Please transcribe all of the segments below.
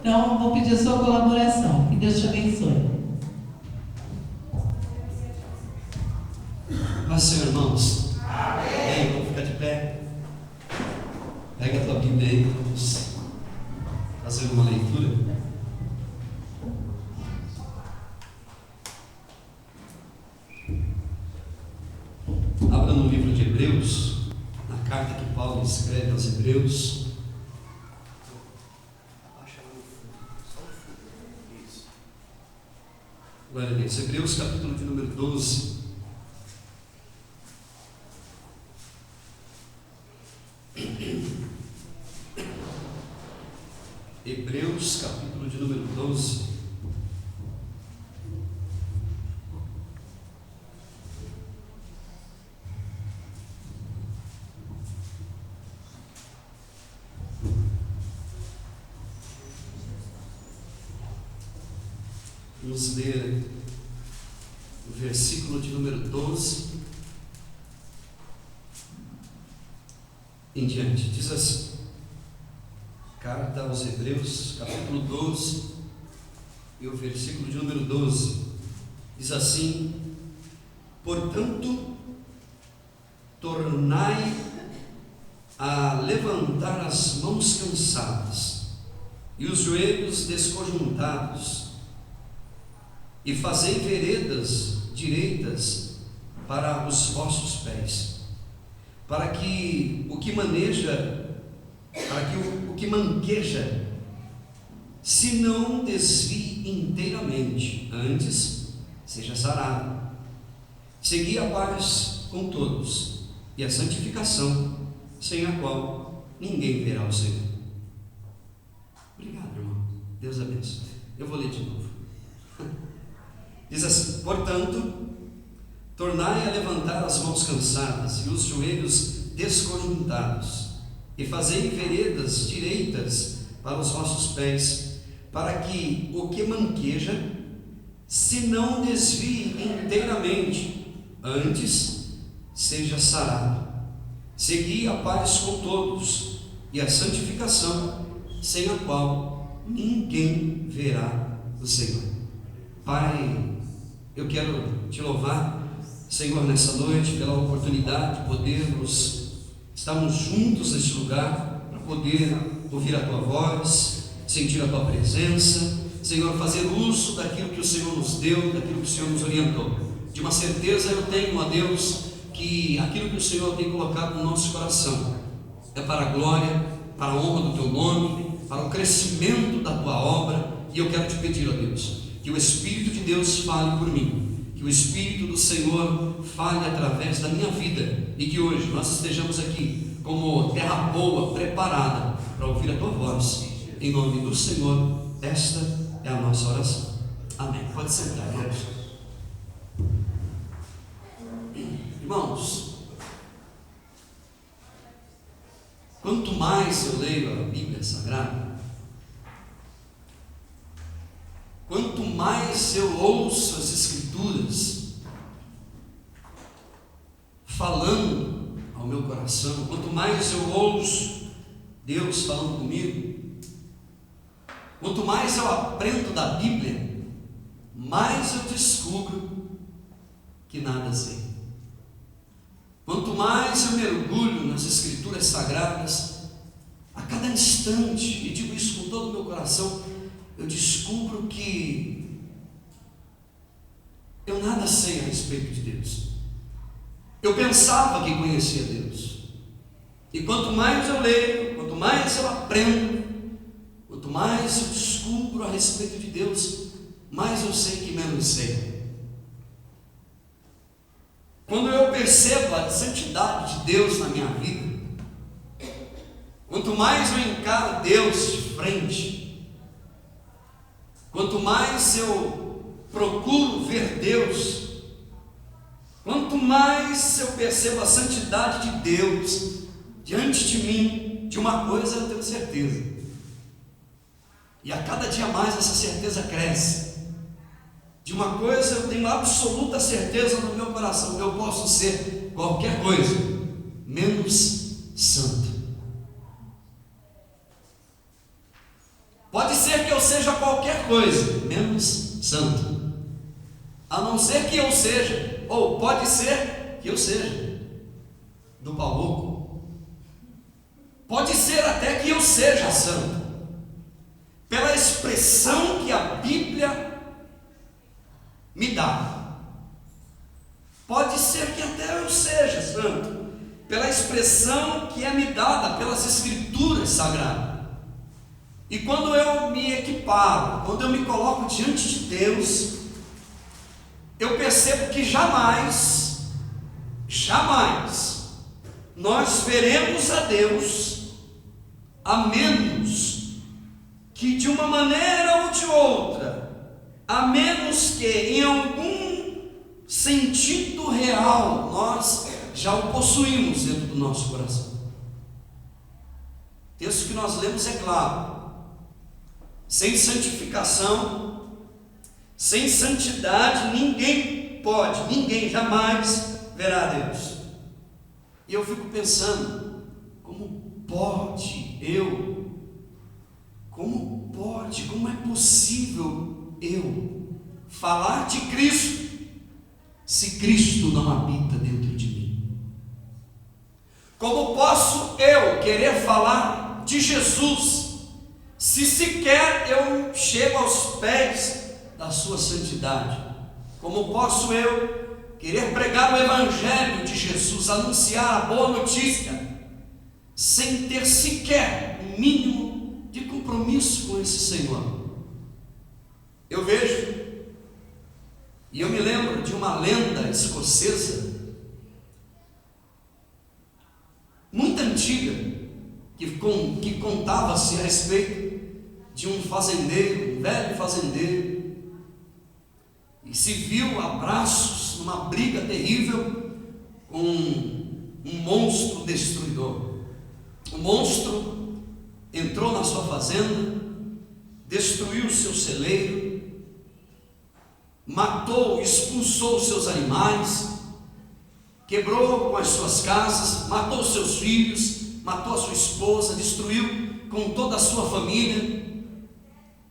Então, vou pedir a sua colaboração. Que Deus te abençoe. Mas, Senhor, irmãos, amém. Vamos ficar de pé. Pega a tua Bíblia aí, vamos fazer uma leitura. Abra no livro de Hebreus, na carta que Paulo escreve aos Hebreus. Glória a Deus. Hebreus, capítulo de número 12. Hebreus, capítulo de número 12. Vamos ler o versículo de número 12 em diante. Diz assim: carta aos Hebreus, capítulo 12, e o versículo de número 12 diz assim: portanto, tornai a levantar as mãos cansadas e os joelhos desconjuntados, e fazei veredas direitas para os vossos pés, para que o que manqueja se não desvie inteiramente, antes seja sarado. Segui a paz com todos e a santificação, sem a qual ninguém verá o Senhor. Obrigado, irmão. Deus abençoe. Eu vou ler de novo. Diz assim: portanto, tornai a levantar as mãos cansadas e os joelhos desconjuntados, e fazei veredas direitas para os vossos pés, para que o que manqueja se não desvie inteiramente, antes seja sarado. Segui a paz com todos e a santificação, sem a qual ninguém verá o Senhor. Pai, eu quero te louvar, Senhor, nessa noite, pela oportunidade de podermos estarmos juntos neste lugar, para poder ouvir a tua voz, sentir a tua presença, Senhor, fazer uso daquilo que o Senhor nos deu, daquilo que o Senhor nos orientou. De uma certeza eu tenho, ó Deus, que aquilo que o Senhor tem colocado no nosso coração é para a glória, para a honra do teu nome, para o crescimento da tua obra. E eu quero te pedir, ó Deus, que o Espírito de Deus fale por mim, que o Espírito do Senhor fale através da minha vida, e que hoje nós estejamos aqui como terra boa, preparada para ouvir a tua voz. Em nome do Senhor, esta é a nossa oração. Amém. Pode sentar, irmãos. Irmãos, quanto mais eu leio a Bíblia Sagrada, quanto mais eu ouço as Escrituras falando ao meu coração, quanto mais eu ouço Deus falando comigo, quanto mais eu aprendo da Bíblia, mais eu descubro que nada sei. Quanto mais eu mergulho nas Escrituras Sagradas, a cada instante, e digo isso com todo o meu coração, eu descubro que eu nada sei a respeito de Deus. Eu pensava que conhecia Deus, e quanto mais eu leio, quanto mais eu aprendo, quanto mais eu descubro a respeito de Deus, mais eu sei que menos sei. Quando eu percebo a santidade de Deus na minha vida, quanto mais eu encaro Deus de frente, quanto mais eu procuro ver Deus, quanto mais eu percebo a santidade de Deus diante de mim, de uma coisa eu tenho certeza, e a cada dia mais essa certeza cresce. De uma coisa eu tenho absoluta certeza no meu coração: eu posso ser qualquer coisa menos santo. Pode ser que eu seja qualquer coisa, menos santo. A não ser que eu seja, ou pode ser que eu seja, do pau louco. Pode ser até que eu seja santo, pela expressão que a Bíblia me dá. Pode ser que até eu seja santo, pela expressão que é me dada pelas Escrituras Sagradas. E quando eu me equiparo, quando eu me coloco diante de Deus, eu percebo que jamais nós veremos a Deus, a menos que de uma maneira ou de outra, a menos que em algum sentido real nós já o possuímos dentro do nosso coração. O texto que nós lemos é claro: sem santificação, sem santidade, ninguém jamais verá a Deus. E eu fico pensando, como é possível eu falar de Cristo se Cristo não habita dentro de mim? Como posso eu querer falar de Jesus se sequer eu chego aos pés da sua santidade? Como posso eu querer pregar o Evangelho de Jesus, anunciar a boa notícia, sem ter sequer um mínimo de compromisso com esse Senhor? Eu vejo, e eu me lembro de uma lenda escocesa, muito antiga, que contava-se a respeito de um fazendeiro, um velho fazendeiro, e se viu a braços numa briga terrível com um monstro destruidor. O monstro entrou na sua fazenda, destruiu o seu celeiro, matou, expulsou os seus animais, quebrou com as suas casas, matou os seus filhos, matou a sua esposa, destruiu com toda a sua família.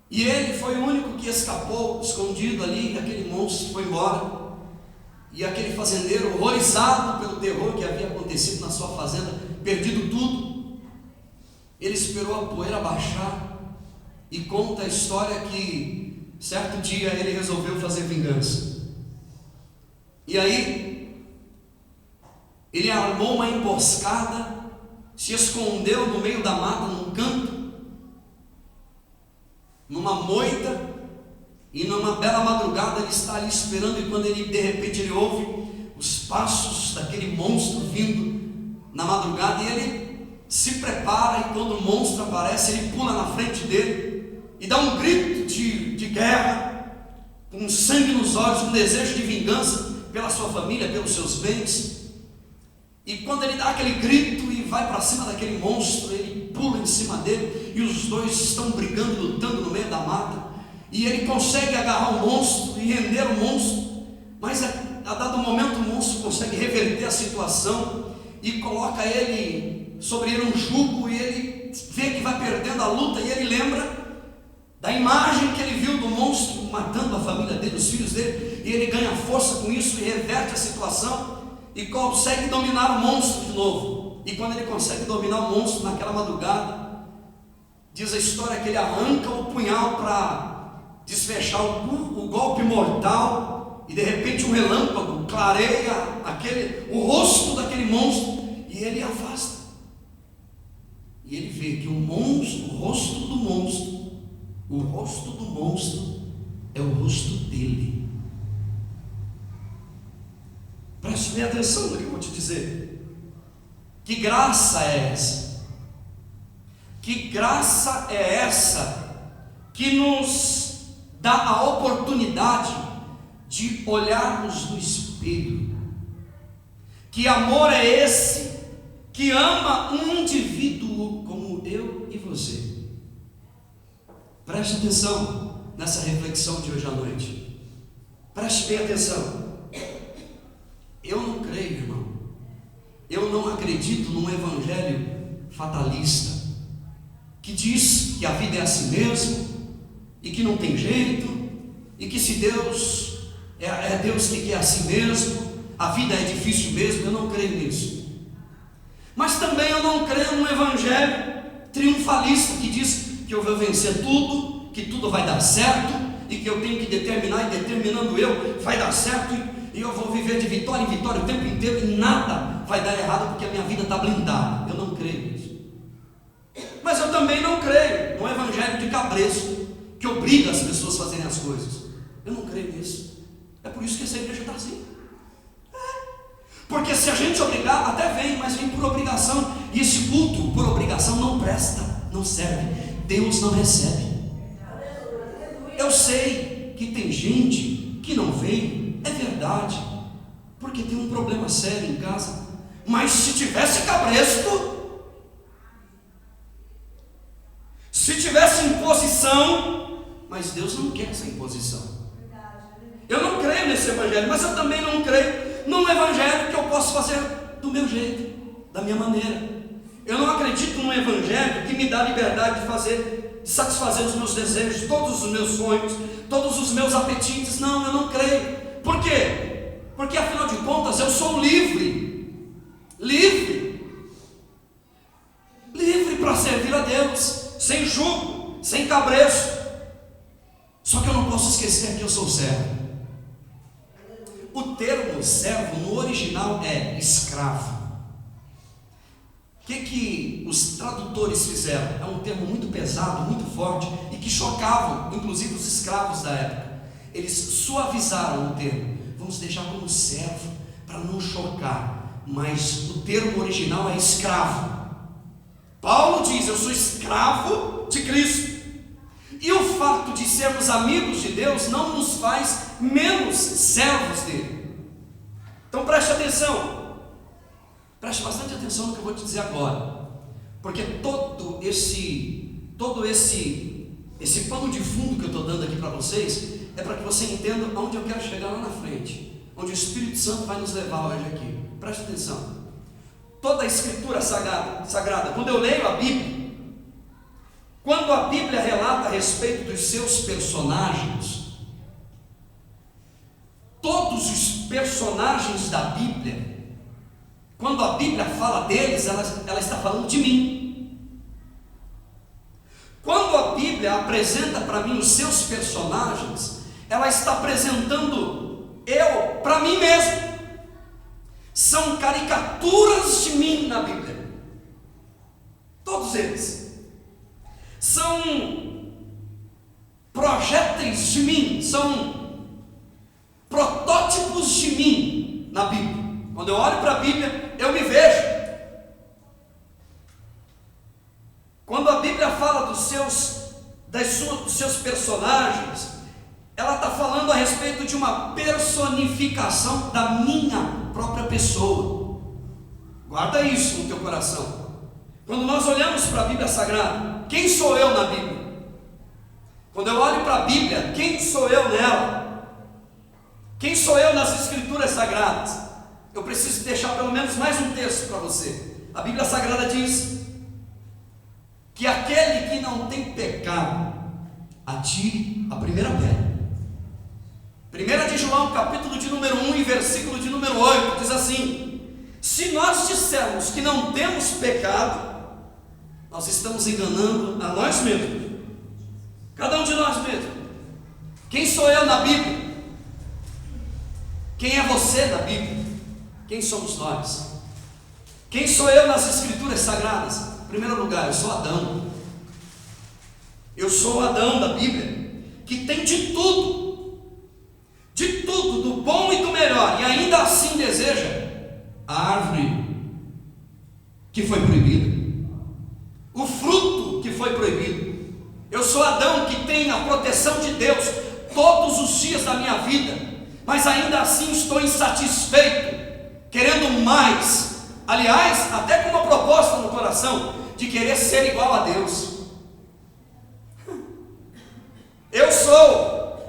E ele foi o único que escapou, escondido ali, e aquele monstro foi embora. E aquele fazendeiro, horrorizado pelo terror que havia acontecido na sua fazenda, perdido tudo, ele esperou a poeira baixar, e conta a história que certo dia ele resolveu fazer vingança. E aí ele armou uma emboscada, se escondeu no meio da mata, num canto, numa moita, e numa bela madrugada ele está ali esperando. E quando ele, de repente, ele ouve os passos daquele monstro vindo na madrugada, e ele se prepara, e quando o monstro aparece, ele pula na frente dele e dá um grito de guerra, com sangue nos olhos, um desejo de vingança pela sua família, pelos seus bens. E quando ele dá aquele grito e vai para cima daquele monstro, ele pula em cima dele, e os dois estão brigando, lutando no meio da mata, e ele consegue agarrar o monstro e render o monstro, mas a dado momento o monstro consegue reverter a situação e coloca ele sobre ele um jugo, e ele vê que vai perdendo a luta, e ele lembra da imagem que ele viu do monstro matando a família dele, os filhos dele, e ele ganha força com isso e reverte a situação e consegue dominar o monstro de novo. E quando ele consegue dominar o monstro naquela madrugada, diz a história que ele arranca o punhal para desfechar o golpe mortal, e de repente um relâmpago clareia o rosto daquele monstro, e ele afasta. E ele vê que o rosto do monstro é o rosto dele. Preste bem atenção no que eu vou te dizer. Que graça é essa? Que graça é essa que nos dá a oportunidade de olharmos no espelho? Que amor é esse que ama um indivíduo como eu e você? Preste atenção nessa reflexão de hoje à noite. Preste bem atenção. Eu não creio, irmão. Eu não acredito num evangelho fatalista, que diz que a vida é assim mesmo, e que não tem jeito, e que se Deus é Deus que é assim mesmo, a vida é difícil mesmo. Eu não creio nisso. Mas também eu não creio num evangelho triunfalista que diz que eu vou vencer tudo, que tudo vai dar certo, e que eu tenho que determinar, e determinando eu, vai dar certo, e eu vou viver de vitória em vitória o tempo inteiro, e nada vai dar errado, porque a minha vida está blindada. Eu não creio nisso. Mas eu também não creio num evangelho de cabresto, que obriga as pessoas a fazerem as coisas. Eu não creio nisso. É por isso que essa igreja está assim. Porque se a gente obrigar, até vem, mas vem por obrigação. E esse culto por obrigação não presta, não serve. Deus não recebe. Eu sei que tem gente que não veio, é verdade, porque tem um problema sério em casa. Mas se tivesse cabresto, se tivesse imposição, mas Deus não quer essa imposição. Eu não creio nesse evangelho, mas eu também não creio num evangelho que eu posso fazer do meu jeito, da minha maneira. Eu não acredito num evangelho que me dá liberdade de fazer, de satisfazer os meus desejos, todos os meus sonhos, todos os meus apetites. Não, eu não creio. Por quê? Porque afinal de contas eu sou livre, livre para servir a Deus, sem jugo, sem cabresto. Só que eu não posso esquecer que eu sou servo. O termo servo no original é escravo. O que os tradutores fizeram? É um termo muito pesado, muito forte, e que chocavam, inclusive, os escravos da época. Eles suavizaram o termo. Vamos deixar como servo, para não chocar. Mas o termo original é escravo. Paulo diz: eu sou escravo de Cristo. E o fato de sermos amigos de Deus não nos faz menos servos dele. Então preste atenção. Preste bastante atenção no que eu vou te dizer agora, porque todo esse pano de fundo que eu estou dando aqui para vocês é para que você entenda aonde eu quero chegar lá na frente, onde o Espírito Santo vai nos levar hoje aqui. Preste atenção. Toda a Escritura sagrada, quando eu leio a Bíblia, quando a Bíblia relata a respeito dos seus personagens, todos os personagens da Bíblia, quando a Bíblia fala deles, ela está falando de mim. Quando a Bíblia apresenta para mim os seus personagens, ela está apresentando eu para mim mesmo. São caricaturas de mim na Bíblia. Todos eles são projéteis de mim, são protótipos de mim na Bíblia. Quando eu olho para a Bíblia, eu me vejo. Quando a Bíblia fala dos seus personagens, ela está falando a respeito de uma personificação da minha própria pessoa. Guarda isso no teu coração. Quando nós olhamos para a Bíblia Sagrada, quem sou eu na Bíblia? Quando eu olho para a Bíblia, quem sou eu nela? Quem sou eu nas Escrituras Sagradas? Eu preciso deixar pelo menos mais um texto para você. A Bíblia Sagrada diz que aquele que não tem pecado, atire a primeira pedra. 1 de João, capítulo de número 1 e versículo de número 8, diz assim: se nós dissermos que não temos pecado, nós estamos enganando a nós mesmos, cada um de nós mesmos. Quem sou eu na Bíblia? Quem é você na Bíblia? Quem somos nós? Quem sou eu nas Escrituras Sagradas? Em primeiro lugar, eu sou Adão. Eu sou o Adão da Bíblia, que tem de tudo, do bom e do melhor, e ainda assim deseja a árvore que foi proibida, o fruto que foi proibido. Eu sou Adão que tem a proteção de Deus todos os dias da minha vida, mas ainda assim estou insatisfeito, querendo mais. Aliás, até com uma proposta no coração de querer ser igual a Deus. Eu sou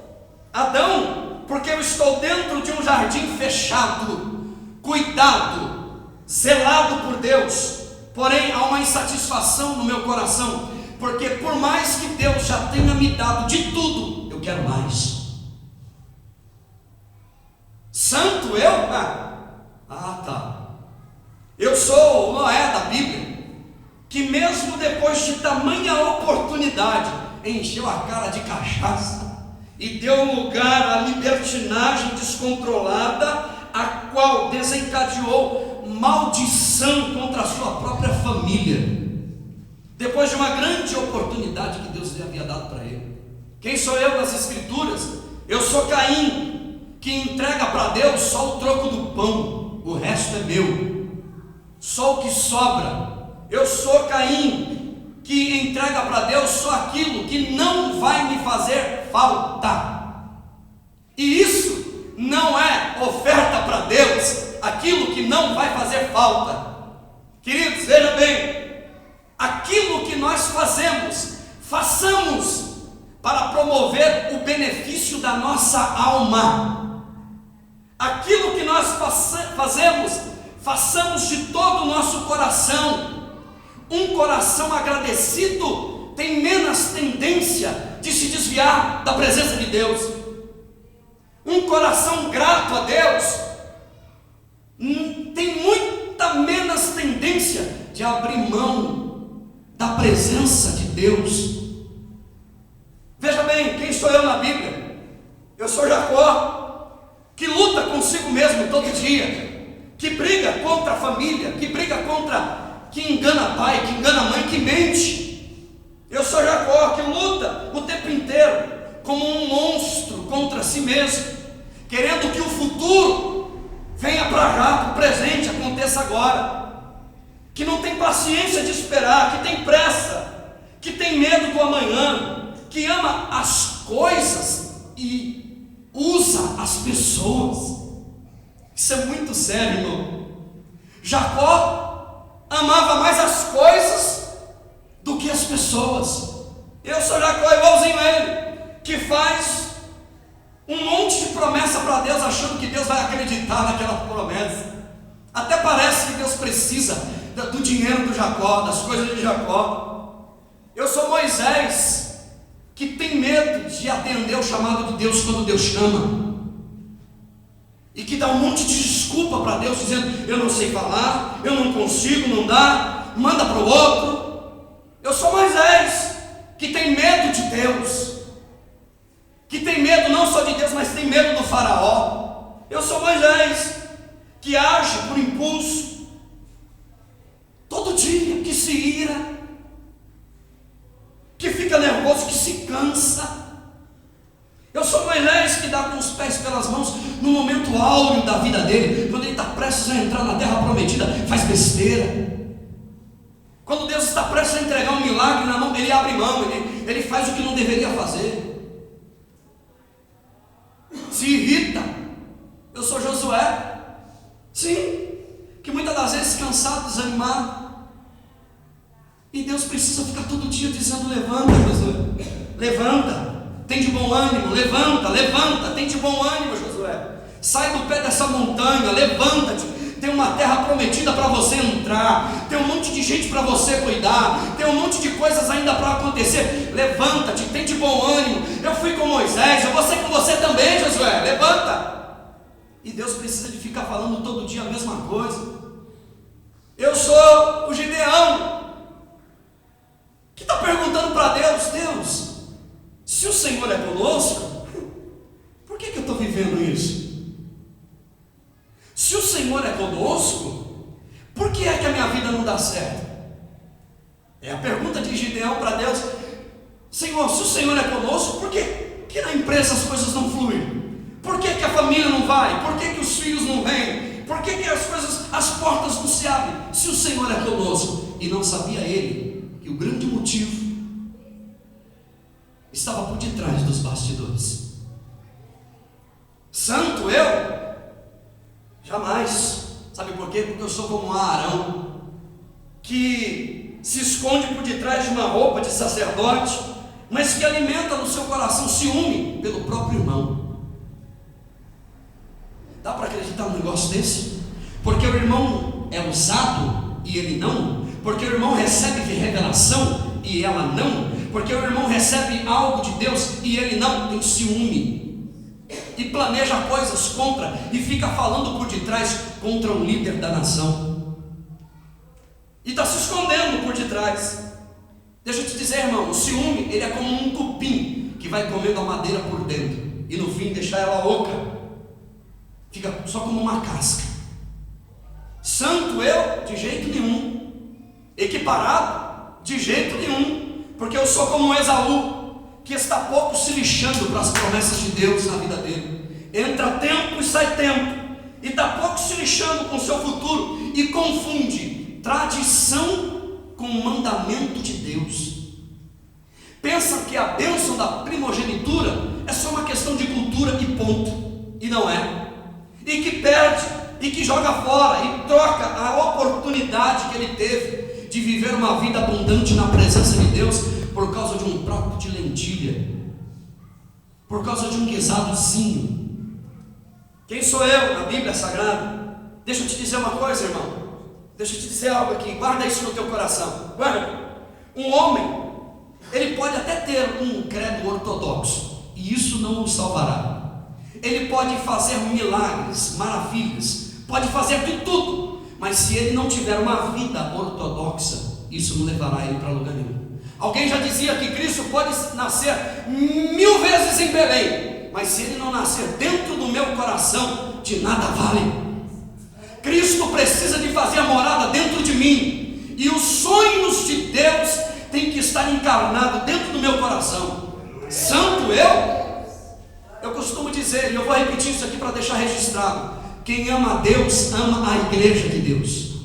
Adão porque eu estou dentro de um jardim fechado, cuidado, zelado por Deus. Porém, há uma insatisfação no meu coração porque por mais que Deus já tenha me dado de tudo, eu quero mais. Santo eu? Tá. Eu sou o Noé da Bíblia, que mesmo depois de tamanha oportunidade, encheu a cara de cachaça e deu lugar à libertinagem descontrolada, a qual desencadeou maldição contra a sua própria família, depois de uma grande oportunidade que Deus lhe havia dado para ele. Quem sou eu nas Escrituras? Eu sou Caim, que entrega para Deus só o troco do pão, o resto é meu, só o que sobra. Eu sou Caim, que entrega para Deus só aquilo que não vai me fazer falta. E isso não é oferta para Deus, aquilo que não vai fazer falta. Queridos, veja bem, aquilo que nós façamos para promover o benefício da nossa alma. Aquilo que nós façamos de todo o nosso coração. Um coração agradecido tem menos tendência de se desviar da presença de Deus. Um coração grato a Deus tem muita menos tendência de abrir mão da presença de Deus. Veja bem, quem sou eu na Bíblia? Eu sou Jacó, que luta consigo mesmo todo dia, que briga contra a família, que engana pai, que engana mãe, que mente. Eu sou Jacó, que luta o tempo inteiro como um monstro contra si mesmo, querendo que o futuro venha para já, que o presente aconteça agora, que não tem paciência de esperar, que tem pressa, que tem medo do amanhã, que ama as coisas e usa as pessoas. Isso é muito sério, irmão. Jacó amava mais as coisas do que as pessoas. Eu sou Jacó igualzinho a ele, que faz um monte de promessa para Deus, achando que Deus vai acreditar naquela promessa. Até parece que Deus precisa do dinheiro do Jacó, das coisas de Jacó. Eu sou Moisés, que tem medo de atender o chamado de Deus quando Deus chama, e que dá um monte de desculpa para Deus, dizendo: eu não sei falar, eu não consigo, não dá, manda para o outro. Eu sou Moisés, que tem medo de Deus, que tem medo não só de Deus, mas tem medo do faraó. Eu sou Moisés, que age por impulso, todo dia, que se ira, que fica nervoso, que se cansa. Eu sou Moisés, que dá com os pés pelas mãos no momento áureo da vida dele, quando ele está prestes a entrar na terra prometida, faz besteira. Quando Deus está prestes a entregar um milagre na mão, ele abre mão, ele faz o que não deveria fazer, se irrita. Eu sou Josué, sim, que muitas das vezes cansado, desanimado, e Deus precisa ficar todo dia dizendo: levanta, Josué, levanta, tem de bom ânimo, levanta, tem de bom ânimo, Josué, sai do pé dessa montanha, levanta-te, tem uma terra prometida para você entrar, tem um monte de gente para você cuidar, tem um monte de coisas ainda para acontecer, levanta-te, tem de bom ânimo. Eu fui com Moisés, eu vou ser com você também, Josué, levanta. E Deus precisa de ficar falando todo dia a mesma coisa. Eu sou o Gideão, que está perguntando para Deus: Deus, se o Senhor é conosco, por que eu estou vivendo isso? Se o Senhor é conosco, por que é que a minha vida não dá certo? É a pergunta de Gideão para Deus: Senhor, se o Senhor é conosco, por que na empresa as coisas não fluem? Por que a família não vai? Por que os filhos não vêm? Por que as portas não se abrem? Se o Senhor é conosco. E não sabia ele que o grande motivo estava por detrás dos bastidores. Santo eu? Jamais. Sabe por quê? Porque eu sou como Arão, que se esconde por detrás de uma roupa de sacerdote, mas que alimenta no seu coração ciúme pelo próprio irmão. Dá para acreditar num negócio desse? Porque o irmão é usado e ele não? Porque o irmão recebe revelação e ela não, porque o irmão recebe algo de Deus e ele não, tem ciúme, e planeja coisas contra, e fica falando por detrás contra o líder da nação, e está se escondendo por detrás. Deixa eu te dizer, irmão, o ciúme, ele é como um cupim, que vai comendo a madeira por dentro, e no fim deixar ela oca, fica só como uma casca. Santo eu? De jeito nenhum. Equiparado? De jeito nenhum, porque eu sou como Esaú, que está pouco se lixando para as promessas de Deus na vida dele. Entra tempo e sai tempo, e está pouco se lixando com o seu futuro, e confunde tradição com o mandamento de Deus. Pensa que a bênção da primogenitura é só uma questão de cultura e ponto, e não é. E que perde, e que joga fora, e troca a oportunidade que ele teve de viver uma vida abundante na presença de Deus por causa de um prato de lentilha, por causa de um guisadozinho. Quem sou eu na Bíblia Sagrada? Deixa eu te dizer uma coisa, irmão. Deixa eu te dizer algo aqui, guarda isso no teu coração. Guarda. Um homem, ele pode até ter um credo ortodoxo, e isso não o salvará. Ele pode fazer milagres, maravilhas, pode fazer de tudo, mas se ele não tiver uma vida ortodoxa, isso não levará ele para lugar nenhum. Alguém já dizia que Cristo pode nascer 1000 vezes em Belém, mas se ele não nascer dentro do meu coração, de nada vale. Cristo precisa de fazer a morada dentro de mim, e os sonhos de Deus têm que estar encarnados dentro do meu coração. Santo eu costumo dizer, e eu vou repetir isso aqui para deixar registrado: quem ama a Deus, ama a igreja de Deus.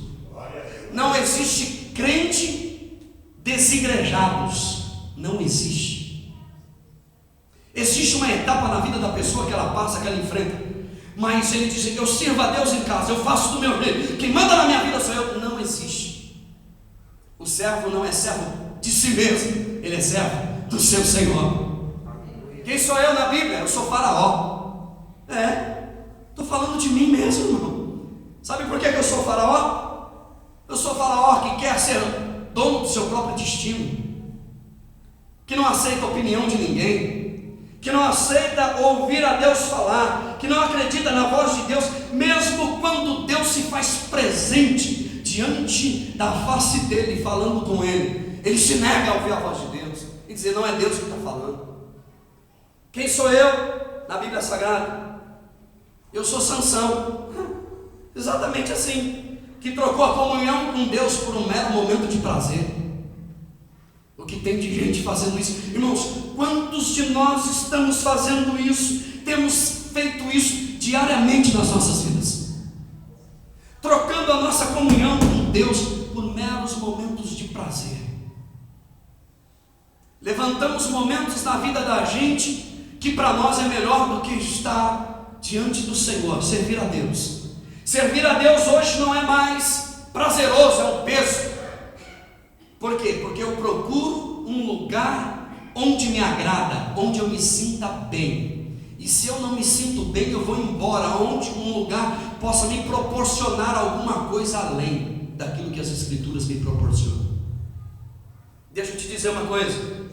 Não existe crente desigrejados, não existe. Existe uma etapa na vida da pessoa que ela passa, que ela enfrenta, mas ele diz: eu sirvo a Deus em casa, eu faço do meu jeito, quem manda na minha vida sou eu. Não existe. O servo não é servo de si mesmo, ele é servo do seu Senhor. Quem sou eu na Bíblia? Eu sou Faraó. Estou falando de mim mesmo, irmão. Sabe por que eu sou Faraó? Eu sou Faraó que quer ser dono do seu próprio destino, que não aceita a opinião de ninguém, que não aceita ouvir a Deus falar, que não acredita na voz de Deus, mesmo quando Deus se faz presente diante da face dele, falando com ele, ele se nega a ouvir a voz de Deus e dizer: não é Deus que está falando. Quem sou eu na Bíblia Sagrada? Eu sou Sansão, exatamente assim, que trocou a comunhão com Deus por um mero momento de prazer. O que tem de gente fazendo isso? Irmãos, quantos de nós estamos fazendo isso? Temos feito isso diariamente nas nossas vidas, trocando a nossa comunhão com Deus por meros momentos de prazer. Levantamos momentos na vida da gente que para nós é melhor do que estar diante do Senhor, servir a Deus. Servir a Deus hoje não é mais prazeroso, é um peso. Por quê? Porque eu procuro um lugar onde me agrada, onde eu me sinta bem. E se eu não me sinto bem, eu vou embora, onde um lugar possa me proporcionar alguma coisa além daquilo que as Escrituras me proporcionam. Deixa eu te dizer uma coisa: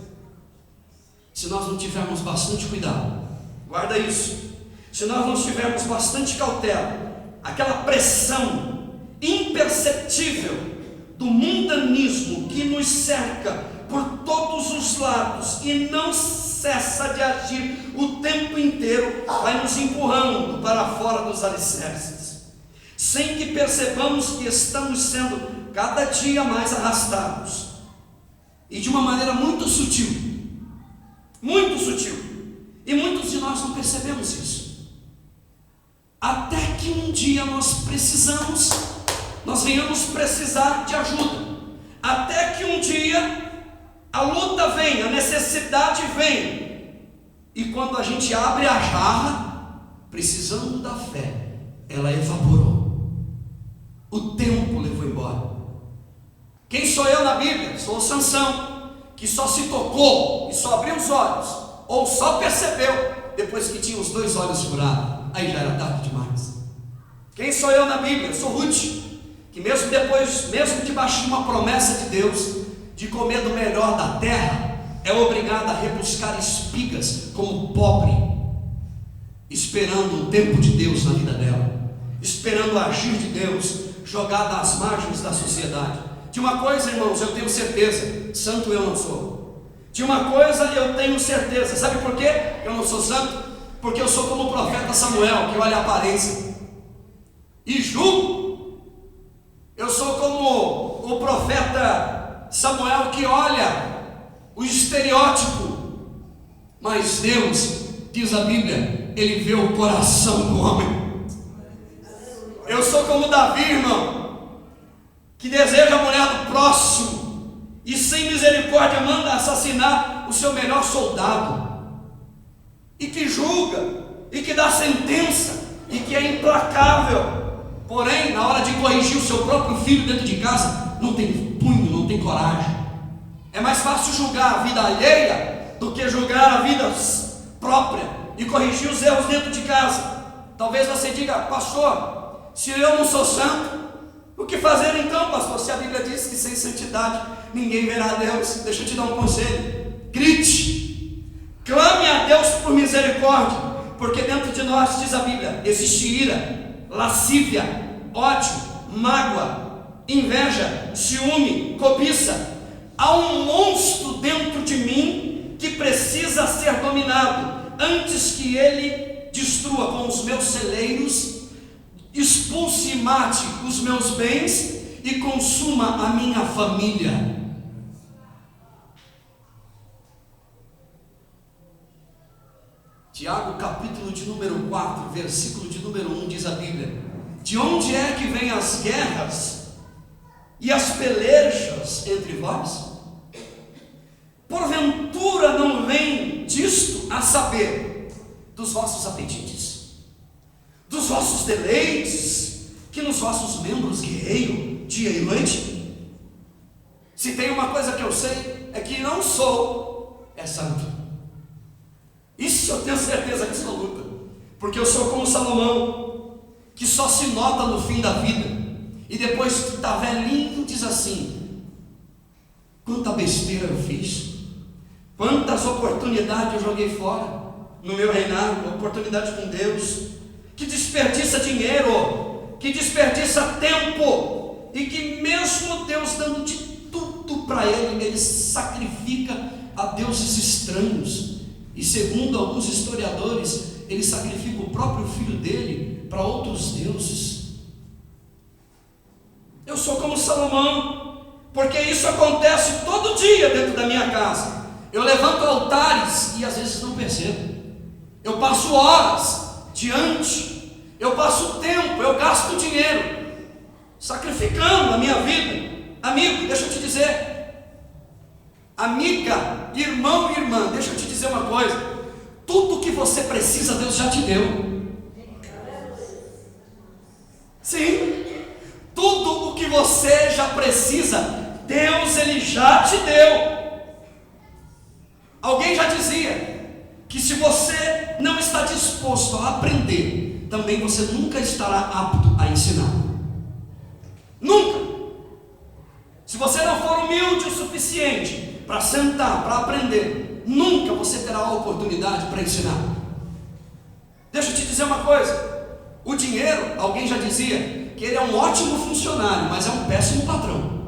se nós não tivermos bastante cuidado, guarda isso, se nós não tivermos bastante cautela, aquela pressão imperceptível do mundanismo que nos cerca por todos os lados e não cessa de agir o tempo inteiro, vai nos empurrando para fora dos alicerces, sem que percebamos que estamos sendo cada dia mais arrastados, e de uma maneira muito sutil, e muitos de nós não percebemos isso, até que um dia nós venhamos precisar de ajuda, até que um dia a luta vem, a necessidade vem, e quando a gente abre a jarra, precisando da fé, ela evaporou, o tempo levou embora. Quem sou eu na Bíblia? Sou Sansão, que só se tocou e só abriu os olhos, ou só percebeu depois que tinha os 2 olhos furados, aí já era tarde demais. Quem sou eu na Bíblia? Eu sou Ruth, que mesmo depois, mesmo debaixo de uma promessa de Deus, de comer do melhor da terra, é obrigada a rebuscar espigas como pobre, esperando o tempo de Deus na vida dela, esperando o agir de Deus, jogada às margens da sociedade. De uma coisa, irmãos, eu tenho certeza: santo eu não sou. De uma coisa eu tenho certeza, sabe por quê eu não sou santo? Porque eu sou como o profeta Samuel, que olha a aparência e julgo. Eu sou como o profeta Samuel, que olha o estereótipo, mas Deus, diz a Bíblia, Ele vê o coração do homem. Eu sou como Davi, irmão, que deseja a mulher do próximo e sem misericórdia manda assassinar o seu melhor soldado, e que julga, e que dá sentença, e que é implacável. Porém, na hora de corrigir o seu próprio filho dentro de casa, não tem punho, não tem coragem. É mais fácil julgar a vida alheia do que julgar a vida própria e corrigir os erros dentro de casa. Talvez você diga: pastor, se eu não sou santo, o que fazer então, pastor? Se a Bíblia diz que sem santidade ninguém verá a Deus. Deixa eu te dar um conselho: grite, clame a Deus por misericórdia, porque dentro de nós, diz a Bíblia, existe ira, lascívia, ódio, mágoa, inveja, ciúme, cobiça. Há um monstro dentro de mim que precisa ser dominado antes que ele destrua com os meus celeiros, expulse e mate os meus bens e consuma a minha família. Tiago, capítulo de número 4, versículo de número 1, diz a Bíblia: de onde é que vêm as guerras e as pelejas entre vós? Porventura não vem disto, a saber, dos vossos apetites, dos vossos deleites, que nos vossos membros guerreiam dia e noite? Se tem uma coisa que eu sei, é que não sou santo. Isso eu tenho certeza absoluta, porque eu sou como Salomão, que só se nota no fim da vida, e depois que está velhinho diz assim: quanta besteira eu fiz, quantas oportunidades eu joguei fora no meu reinado, oportunidade com Deus, que desperdiça dinheiro, que desperdiça tempo, e que mesmo Deus dando de tudo para ele sacrifica a deuses estranhos. E segundo alguns historiadores, ele sacrifica o próprio filho dele para outros deuses. Eu sou como Salomão, porque isso acontece todo dia dentro da minha casa. Eu levanto altares e às vezes não percebo. Eu passo horas diante, eu passo tempo, eu gasto dinheiro, sacrificando a minha vida. Amigo, deixa eu te dizer, amiga, irmão e irmã, deixa eu te dizer uma coisa: tudo que você precisa, Deus já te deu. Sim, tudo o que você já precisa, Deus Ele já te deu. Alguém já dizia que se você não está disposto a aprender, também você nunca estará apto a ensinar. Nunca. Se você não for humilde o suficiente para sentar, para aprender, nunca você terá a oportunidade para ensinar. Deixa eu te dizer uma coisa: o dinheiro, alguém já dizia que ele é um ótimo funcionário, mas é um péssimo patrão.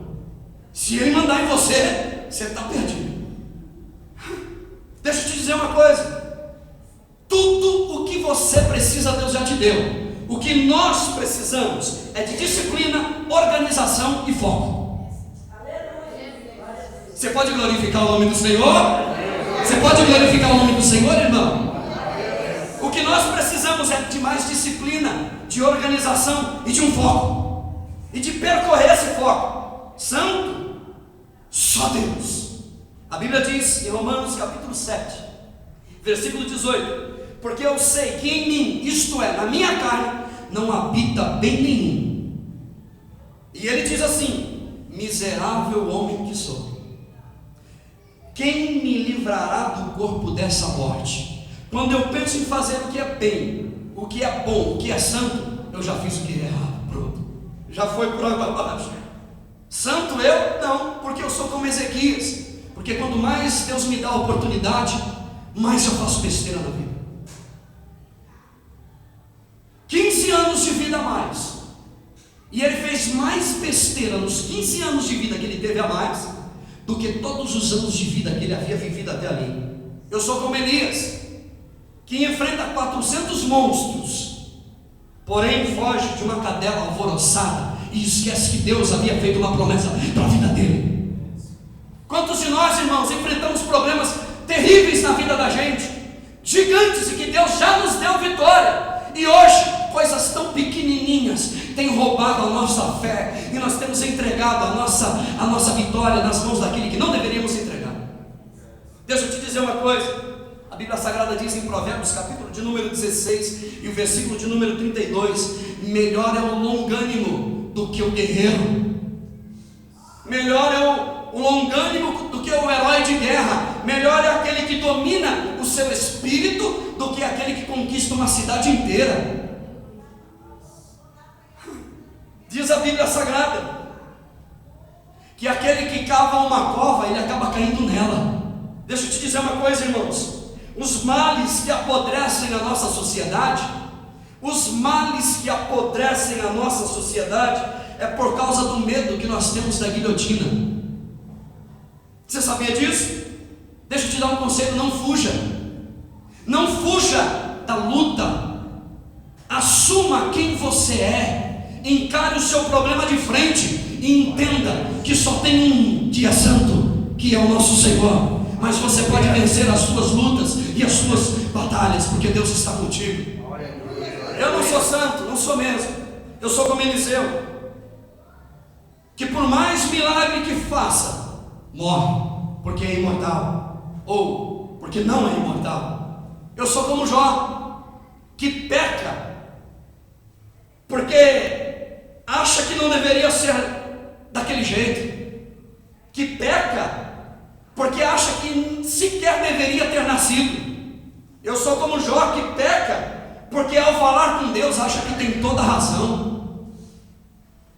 Se ele mandar em você, você está perdido. Deixa eu te dizer uma coisa: tudo o que você precisa, Deus já te deu. O que nós precisamos é de disciplina, organização e foco. Você pode glorificar o nome do Senhor? Você pode glorificar o nome do Senhor, irmão? O que nós precisamos é de mais disciplina, de organização e de um foco, e de percorrer esse foco. Santo, só Deus. A Bíblia diz em Romanos capítulo 7, versículo 18: porque eu sei que em mim, isto é, na minha carne, não habita bem nenhum. E ele diz assim: miserável homem que sou, quem me livrará do corpo dessa morte? Quando eu penso em fazer o que é bem, o que é bom, o que é santo, eu já fiz o que é errado. Pronto, já foi por água abaixo. Santo eu? Não, porque eu sou como Ezequias. Porque quanto mais Deus me dá a oportunidade, mais eu faço besteira na vida. 15 anos de vida a mais. E ele fez mais besteira nos 15 anos de vida que ele teve a mais do que todos os anos de vida que ele havia vivido até ali. Eu sou como Elias, que enfrenta 400 monstros, porém foge de uma cadela alvoroçada e esquece que Deus havia feito uma promessa para a vida dele. Quantos de nós, irmãos, enfrentamos problemas terríveis na vida da gente, gigantes, e que Deus já nos deu vitória, e hoje coisas tão pequenininhas têm roubado a nossa fé, e nós temos entregado a nossa vitória nas mãos daquele que não deveríamos entregar. Deixa eu te dizer uma coisa. A Bíblia Sagrada diz em Provérbios, capítulo de número 16 e o versículo de número 32: melhor é o longânimo do que o guerreiro, melhor é o longânimo do que o herói de guerra, melhor é aquele que domina o seu espírito do que aquele que conquista uma cidade inteira. Diz a Bíblia Sagrada que aquele que cava uma cova, ele acaba caindo nela. Deixa eu te dizer uma coisa, irmãos. Os males que apodrecem a nossa sociedade, é por causa do medo que nós temos da guilhotina. Você sabia disso? Deixa eu te dar um conselho: não fuja. Não fuja da luta. Assuma quem você é. Encare o seu problema de frente e entenda que só tem um dia santo, que é o nosso Senhor. Mas você pode vencer as suas lutas e as suas batalhas, porque Deus está contigo. Eu não sou santo, não sou mesmo. Eu sou como Eliseu, que por mais milagre que faça, morre, porque é imortal, ou porque não é imortal. Eu sou como Jó, que peca porque acha que não deveria ser daquele jeito, que peca porque acha que sequer deveria ter nascido. Eu sou como Jó, que peca porque ao falar com Deus acha que tem toda a razão.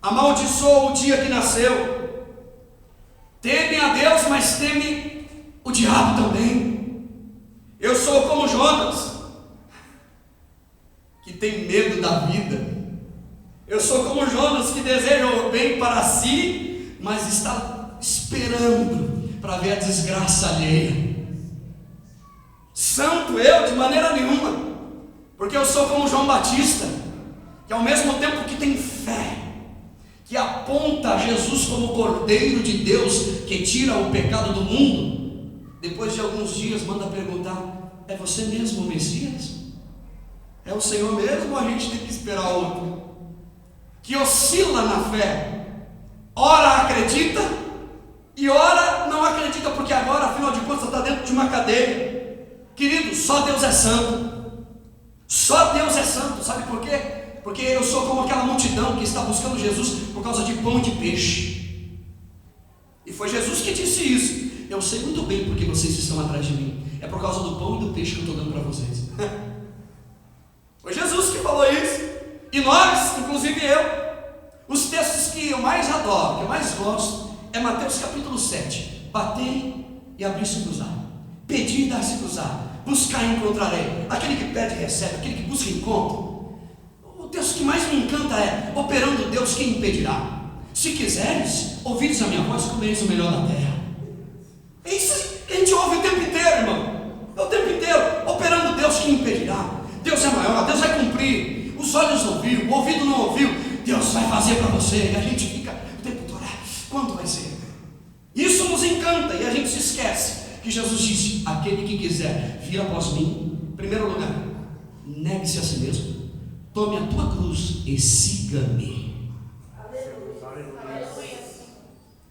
Amaldiçoa o dia que nasceu. Teme a Deus, mas teme o diabo também. Eu sou como Jonas, que tem medo da vida. Eu sou como Jonas, que deseja o bem para si, mas está esperando para ver a desgraça alheia. Santo eu, de maneira nenhuma, porque eu sou como João Batista, que ao mesmo tempo que tem fé, que aponta Jesus como o Cordeiro de Deus que tira o pecado do mundo, depois de alguns dias manda perguntar: é você mesmo o Messias? É o Senhor mesmo, ou a gente tem que esperar outro? Que oscila na fé, ora acredita e ora não acredita, porque agora, afinal de contas, está dentro de uma cadeia. Querido, só Deus é santo. Só Deus é santo. Sabe por quê? Porque eu sou como aquela multidão que está buscando Jesus por causa de pão e de peixe. E foi Jesus que disse isso. Eu sei muito bem porque vocês estão atrás de mim. É por causa do pão e do peixe que eu estou dando para vocês. Foi Jesus que falou isso. E nós, inclusive eu, os textos que eu mais adoro, que eu mais gosto, é Mateus capítulo 7. Batei e abri-se-vos-á. Pedi e dar-se-vos-á. Buscar e encontrarei. Aquele que pede recebe, aquele que busca encontra. O texto que mais me encanta é: operando Deus, quem impedirá? Se quiseres, ouvires a minha voz, comereis o melhor da terra. É isso que a gente ouve o tempo inteiro, irmão. É o tempo inteiro. Operando Deus, quem impedirá? Deus é maior, Deus vai cumprir. Os olhos não viram, o ouvido não ouviu, Deus vai fazer para você. E a gente fica o tempo todo: quando vai ser? Isso nos encanta e a gente se esquece que Jesus disse: aquele que quiser vir após mim, em primeiro lugar, negue-se a si mesmo, tome a tua cruz e siga-me.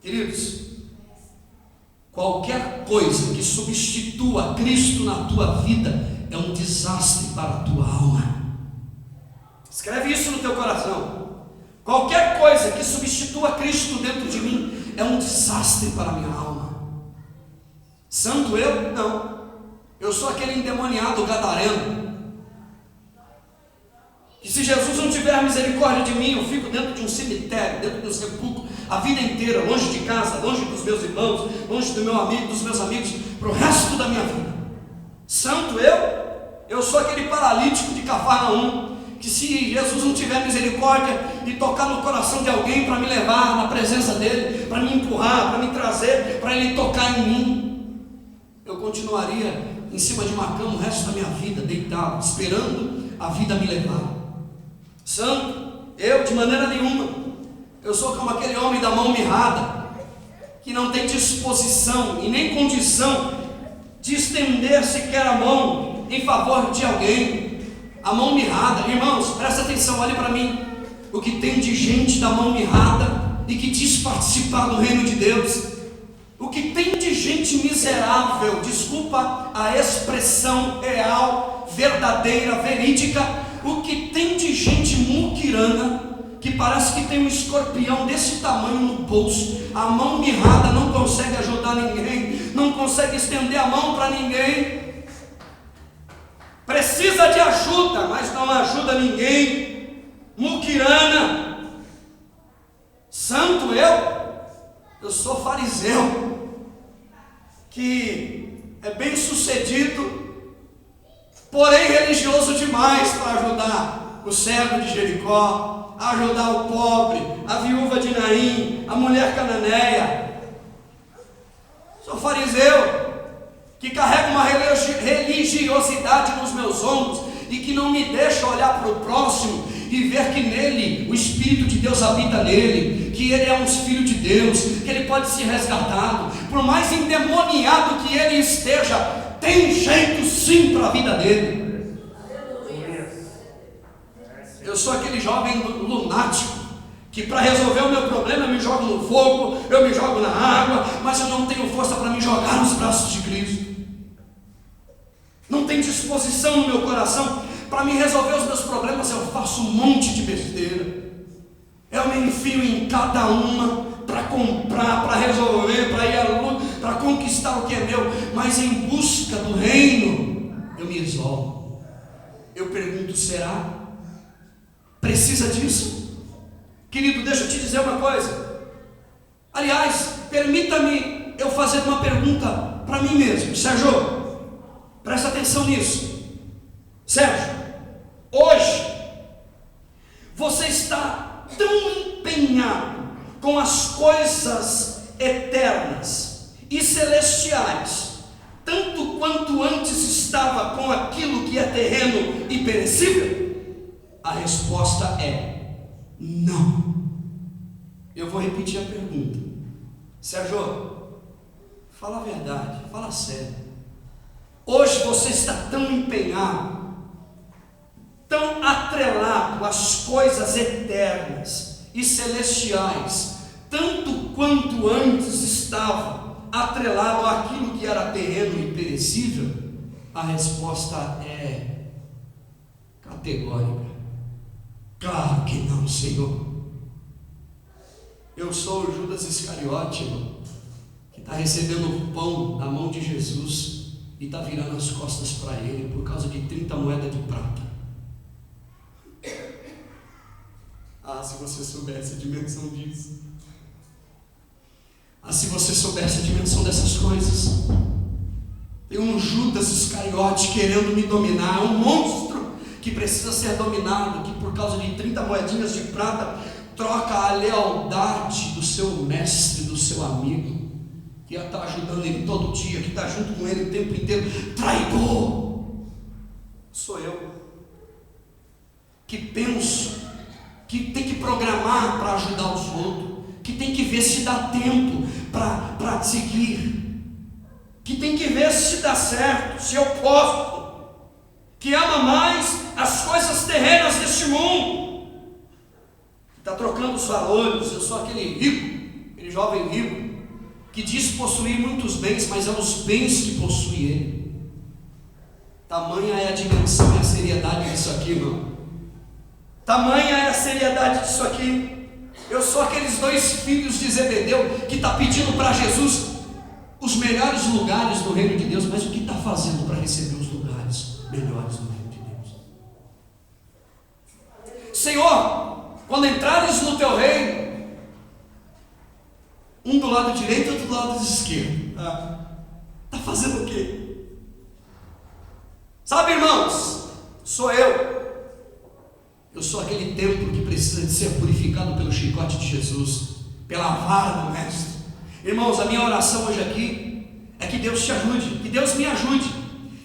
Queridos, qualquer coisa que substitua Cristo na tua vida é um desastre para a tua alma. Escreve isso no teu coração. Qualquer coisa que substitua Cristo dentro de mim é um desastre para a minha alma. Santo eu? Não. Eu sou aquele endemoniado gadareno, que se Jesus não tiver misericórdia de mim, eu fico dentro de um cemitério, dentro de um sepulcro, a vida inteira, longe de casa, longe dos meus irmãos, longe do meu amigo, dos meus amigos, para o resto da minha vida. Santo eu sou aquele paralítico de Cafarnaum, que se Jesus não tiver misericórdia e tocar no coração de alguém para me levar na presença dele, para me empurrar, para me trazer, para ele tocar em mim, eu continuaria em cima de uma cama o resto da minha vida, deitado, esperando a vida me levar. Santo, eu de maneira nenhuma, eu sou como aquele homem da mão mirrada, que não tem disposição e nem condição de estender sequer a mão em favor de alguém. A mão mirrada, irmãos, presta atenção, olhe para mim. O que tem de gente da mão mirrada e que diz participar do reino de Deus, o que tem de gente miserável, desculpa a expressão real, verdadeira, verídica, o que tem de gente muquirana, que parece que tem um escorpião desse tamanho no bolso, a mão mirrada, não consegue ajudar ninguém, não consegue estender a mão para ninguém, precisa de ajuda, mas não ajuda ninguém, muquirana. Santo eu sou fariseu, que é bem sucedido, porém religioso demais para ajudar o cego de Jericó, ajudar o pobre, a viúva de Naim, a mulher cananeia. Sou fariseu, que carrega uma religiosidade nos meus ombros e que não me deixa olhar para o próximo e ver que nele o Espírito de Deus habita nele, que ele é um filho de Deus, que ele pode ser resgatado, por mais endemoniado que ele esteja, tem jeito sim para a vida dele. Eu sou aquele jovem lunático, que para resolver o meu problema eu me jogo no fogo, eu me jogo na água, mas eu não tenho força para me jogar nos braços de Cristo. Não tenho disposição no meu coração para me resolver os meus problemas. Eu faço um monte de besteira, eu me enfio em cada uma para comprar, para resolver, para ir à luta, para conquistar o que é meu, mas em busca do reino eu me isolo. Eu pergunto, será? Precisa disso? Querido, deixa eu te dizer uma coisa. Aliás, permita-me eu fazer uma pergunta para mim mesmo. Sérgio, presta atenção nisso. Sérgio, hoje você está tão empenhado com as coisas eternas e celestiais, tanto quanto antes estava com aquilo que é terreno e perecível? A resposta é não. Eu vou repetir a pergunta. Sérgio, fala a verdade, fala sério. Hoje você está tão empenhado, tão atrelado às coisas eternas e celestiais, tanto quanto antes estava atrelado àquilo que era terreno e perecível? A resposta é categórica. Claro que não, Senhor. Eu sou o Judas Iscariote, irmão, que está recebendo o pão da mão de Jesus e está virando as costas para ele por causa de 30 moedas de prata. Ah, se você soubesse a dimensão disso. Ah, se você soubesse a dimensão dessas coisas. Tem um Judas Iscariote querendo me dominar, um monstro que precisa ser dominado, que por causa de 30 moedinhas de prata troca a lealdade do seu mestre, do seu amigo, que está ajudando ele todo dia, que está junto com ele o tempo inteiro. Traidor! Sou eu, que penso que tem que programar para ajudar os outros, que tem que ver se dá tempo para seguir, que tem que ver se dá certo, se eu posso, que ama mais as coisas terrenas deste mundo, está trocando os valores. Eu sou aquele rico, aquele jovem rico, que diz possuir muitos bens, mas é os bens que possui ele. Tamanha é a dimensão e a seriedade disso aqui, irmão. Tamanha é a seriedade disso aqui. Eu sou aqueles 2 filhos de Zebedeu que está pedindo para Jesus os melhores lugares do reino de Deus, mas o que está fazendo para receber os lugares melhores do reino de Deus? Senhor, quando entrares no teu reino, Um do lado direito e outro do lado esquerdo. Está fazendo o quê? Sabe, irmãos, sou eu. Eu sou aquele templo que precisa de ser purificado pelo chicote de Jesus, pela vara do Mestre. Irmãos, a minha oração hoje aqui é que Deus te ajude, que Deus me ajude,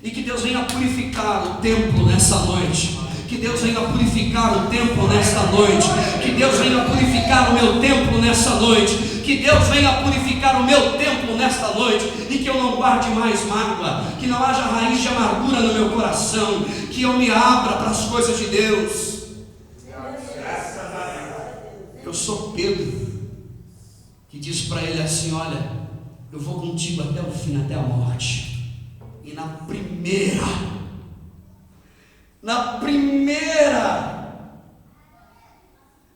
e que Deus venha purificar o templo nessa noite. Que Deus venha purificar o templo nesta noite. Que Deus venha purificar o meu templo nesta noite. Que Deus venha purificar o meu templo nesta noite. E que eu não guarde mais mágoa. Que não haja raiz de amargura no meu coração. Que eu me abra para as coisas de Deus. Eu sou Pedro, que diz para ele assim: olha, eu vou contigo até o fim, até a morte. E na primeira,